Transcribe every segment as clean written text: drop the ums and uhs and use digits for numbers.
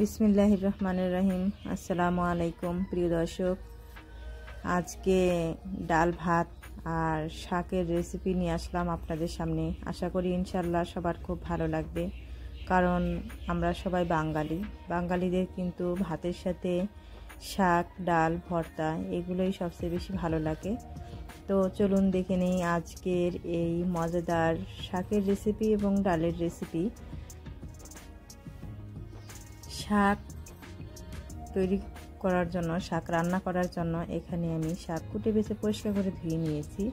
বিসমিল্লাহির রহমানির রহিম। আসসালামু আলাইকুম প্রিয় দর্শক, আজকে ডাল ভাত আর শাকের রেসিপি নিয়ে আসলাম আপনাদের সামনে। আশা করি ইনশাল্লাহ সবার খুব ভালো লাগবে, কারণ আমরা সবাই বাঙালিদের কিন্তু ভাতের সাথে শাক, ডাল, ভর্তা এগুলোই সবচেয়ে বেশি ভালো লাগে। তো চলুন দেখে নেই আজকের এই মজাদার শাকের রেসিপি এবং ডালের রেসিপি। শাক তৈরি করার জন্য, শাক রান্না করার জন্য এখানে আমি শাক কুটে বেছে পরিষ্কার করে ধুয়ে নিয়েছি।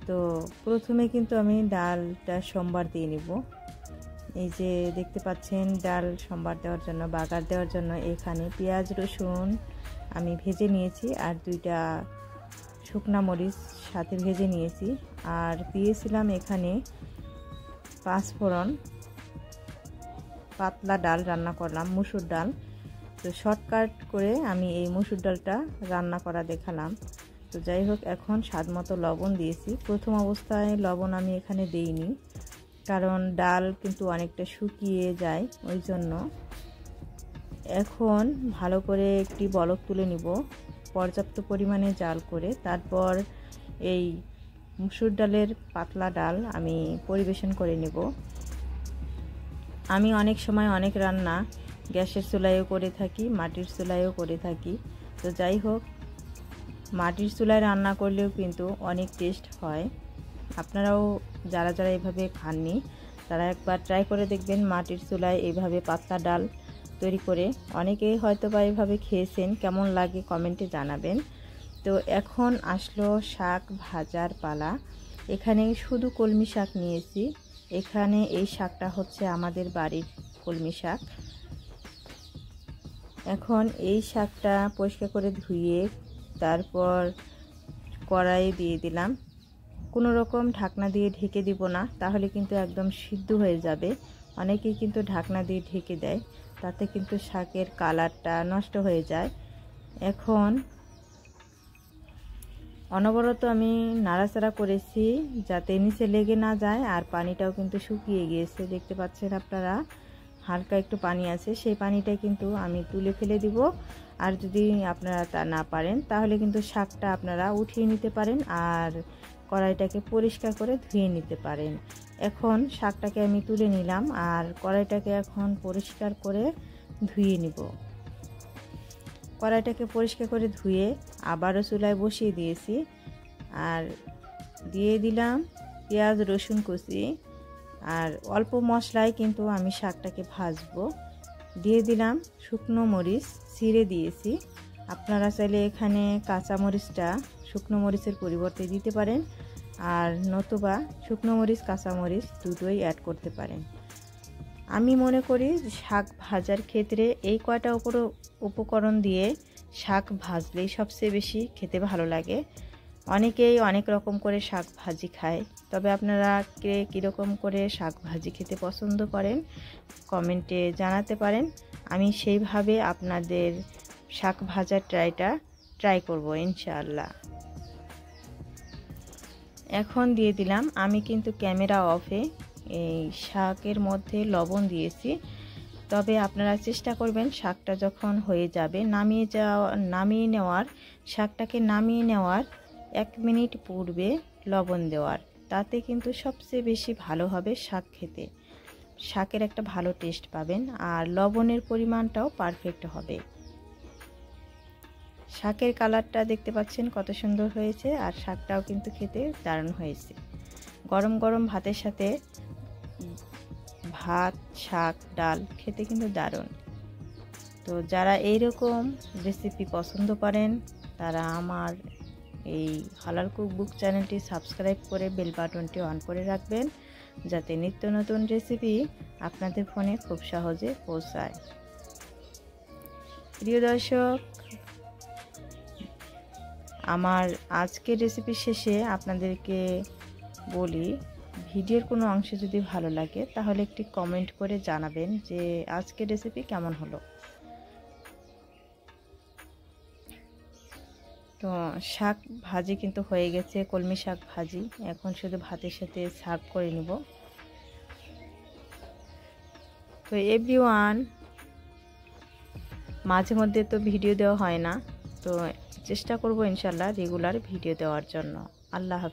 তো প্রথমে কিন্তু আমি ডালটা সম্বার দিয়ে নিব। এই যে দেখতে পাচ্ছেন, ডাল সম্বার দেওয়ার জন্য, বাগার দেওয়ার জন্য এখানে পেঁয়াজ রসুন আমি ভেজে নিয়েছি, আর 2টা শুকনা মরিচ সাথে ভেজে নিয়েছি, আর দিয়েছিলাম এখানে 5 ফোড়ন। পাতলা ডাল রান্না করলাম, মুসুর ডাল। তো শর্টকাট করে আমি এই মুসুর ডালটা রান্না করা দেখালাম। তো যাই হোক, এখন স্বাদ মতো লবণ দিয়েছি। প্রথম অবস্থায় লবণ আমি এখানে দেইনি, কারণ ডাল কিন্তু অনেকটা শুকিয়ে যায়, ওই জন্য। এখন ভালো করে একটি বলক তুলে নিব, পর্যাপ্ত পরিমাণে জাল করে। তারপর এই মুসুর ডালের পাতলা ডাল আমি পরিবেশন করে নেব। আমি অনেক সময় অনেক রান্না গ্যাসের চুলায়ও করে থাকি, মাটির চুলায়ও করে থাকি। তো যাই হোক, মাটির চুলায় রান্না করলেও কিন্তু অনেক টেস্ট হয়। আপনারাও যারা যারা এভাবে খাননি, তারা একবার ট্রাই করে দেখবেন মাটির চুলায় এইভাবে পাতলা ডাল তৈরি করে। অনেকেই হয়তো বা এইভাবে খেয়েছেন, কেমন লাগে কমেন্টে জানাবেন। তো এখন আসলো শাক ভাজার পালা। এখানে শুধু কলমি শাক নিয়েছি। এখানে এই শাকটা হচ্ছে আমাদের বাড়ির কলমি শাক। এখন এই শাকটা পরিষ্কার করে ধুয়ে তারপর কড়াইয়ে দিয়ে দিলাম। কোনো রকম ঢাকনা দিয়ে ঢেকে দিব না, তাহলে কিন্তু একদম সিদ্ধ হয়ে যাবে। অনেকেই কিন্তু ঢাকনা দিয়ে ঢেকে দেয়, তাতে কিন্তু শাকের কালারটা নষ্ট হয়ে যায়। এখন অনবরত আমি নাড়াচাড়া করেছি যাতে নিচে লেগে না যায়, আর পানিটাও কিন্তু শুকিয়ে গিয়েছে, দেখতে পাচ্ছেন আপনারা। হালকা একটু পানি আছে, সেই পানিটা কিন্তু আমি তুলে ফেলে দিব। আর যদি আপনারা তা না পারেন, তাহলে কিন্তু শাকটা আপনারা উঠিয়ে নিতে পারেন আর কড়াইটাকে পরিষ্কার করে ধুয়ে নিতে পারেন। এখন শাকটাকে আমি তুলে নিলাম, আর কড়াইটাকে এখন পরিষ্কার করে ধুয়ে নিব। কড়াইটাকে পরিষ্কার করে ধুয়ে আবারও চুলায় বসিয়ে দিয়েছি, আর দিয়ে দিলাম পেঁয়াজ রসুন কুচি, আর অল্প মশলায় কিন্তু আমি শাকটাকে ভাজবো। দিয়ে দিলাম শুকনো মরিচ ছিঁড়ে দিয়েছি। আপনারা চাইলে এখানে কাঁচা মরিচটা শুকনো মরিচের পরিবর্তে দিতে পারেন, আর নতুবা শুকনো মরিচ কাঁচা মরিচ দুটোই অ্যাড করতে পারেন। আমি মনে করি শাক ভাজার ক্ষেত্রে এই কয়টা উপকরণ দিয়ে শাক ভাজলেই সবচেয়ে বেশি খেতে ভালো লাগে। অনেকেই অনেক রকম করে শাক ভাজি খায়, তবে আপনারা কে কীরকম করে শাক ভাজি খেতে পছন্দ করেন কমেন্টে জানাতে পারেন। আমি সেইভাবে আপনাদের শাক ভাজার ট্রাই করব ইনশাআল্লাহ। এখন দিয়ে দিলাম, আমি কিন্তু ক্যামেরা অফে এই শাকের মধ্যে লবণ দিয়েছি। তবে আপনারা চেষ্টা করবেন শাকটা যখন হয়ে যাবে শাকটাকে নামিয়ে নেওয়ার 1 মিনিট পূর্বে লবণ দেওয়ার। তাতে কিন্তু সবচেয়ে বেশি ভালো হবে শাক খেতে, শাকের একটা ভালো টেস্ট পাবেন, আর লবণের পরিমাণটাও পারফেক্ট হবে। শাকের কালারটা দেখতে পাচ্ছেন কত সুন্দর হয়েছে, আর শাকটাও কিন্তু খেতে দারুণ হয়েছে। গরম গরম ভাতের সাথে ভাত, শাক, ডাল খেতে কিন্তু দারুণ। তো যারা এইরকম রেসিপি পছন্দ করেন, তারা আমার এই হালাল কুকবুক চ্যানেলটি সাবস্ক্রাইব করে বেল বাটনটি অন করে রাখবেন, যাতে নিত্য নতুন রেসিপি আপনাদের ফোনে খুব সহজে পৌঁছায়। প্রিয় দর্শক, আমার আজকের রেসিপি শেষে আপনাদেরকে বলি, ভিডিওর কোনো অংশ যদি ভালো লাগে তাহলে একটি কমেন্ট করে জানাবেন যে আজকের রেসিপি কেমন হলো। তো শাক ভাজি কিন্তু হয়ে গেছে, কলমি শাক ভাজি। এখন শুধু ভাতের সাথে সার্ভ করে নিব। তো এভরিওয়ান, মাঝে মধ্যে তো ভিডিও দেওয়া হয় না, তো চেষ্টা করব ইনশাল্লাহ রেগুলার ভিডিও দেওয়ার জন্য। আল্লাহ হাফেজ।